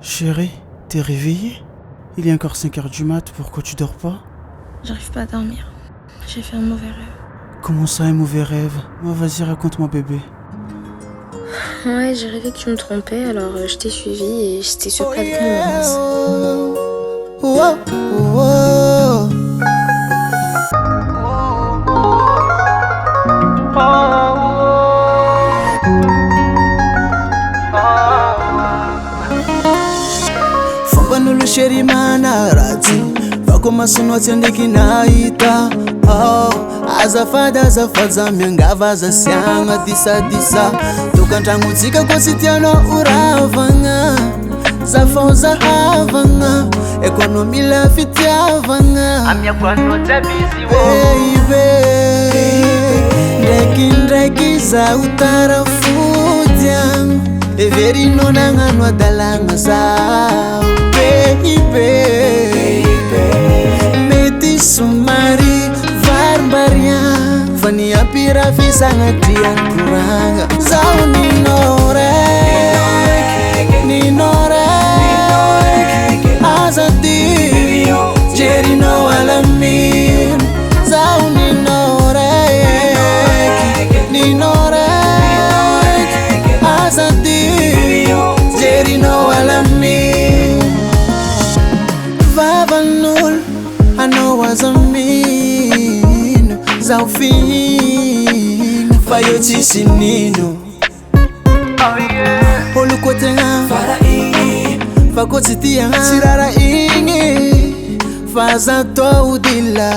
Chérie, t'es réveillée? Il est encore 5h du mat, pourquoi tu dors pas? J'arrive pas à dormir. J'ai fait un mauvais rêve. Comment ça, un mauvais rêve? Vas-y, raconte-moi, bébé. Ouais, j'ai rêvé que tu me trompais, alors je t'ai suivi et j'étais surpris avec mon Famban'olo chéri manaratsy vako masono atsyandraiky nahita azafady za miangava aza siagna disadisa tokandragnotsika koa tsy tianao oravagna zafao zahavagna ekonomi la fitiavagna baby ndraikindraiky za utarafodya everinao nagnano adalagna zao baby mety somary varimbaria fa ny ampira fisagnatria koragna zao ninore azadi jerinao alamin zao ninore azadi jerinao alamin vavan'olo anao aza mino zao fino fa io tsisy nino olo koa tegna fara igny fa koa tsy tiagna tsy rara igny fa za tô dila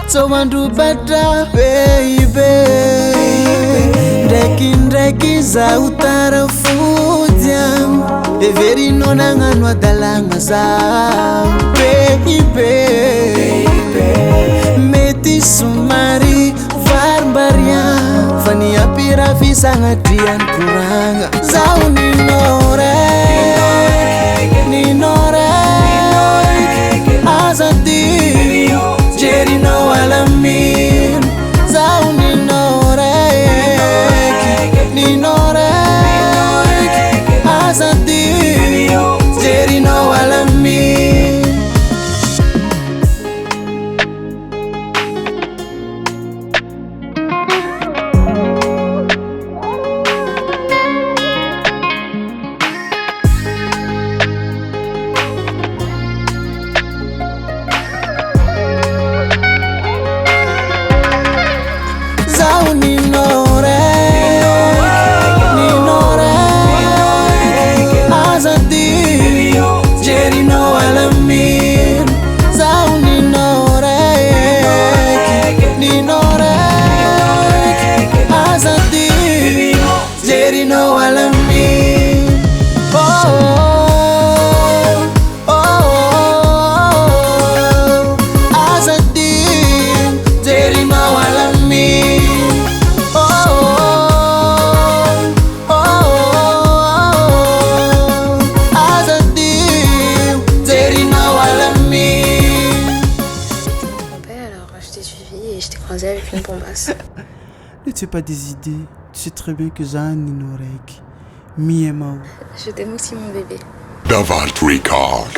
tsô andro batra baby ndraikindraiky za utarafodya everinao nagnano adalagna zao baby mety somary varimbaria fa ny ampira fisagnatria koragna zao ninore azadi jerinao alamin zao ninore azadi jerinao alamin. Zao ninore azadi jerinao alamin zao ninore azadi jerinao alamin azadi jerinao alamin Je t'ai suivi et je t'ai croisé avec une bombasse. Ne te fais pas des idées, tu sais très bien que j'ai un Ninorek. Mi et Mao. Je t'aime aussi mon bébé. Davalt Record.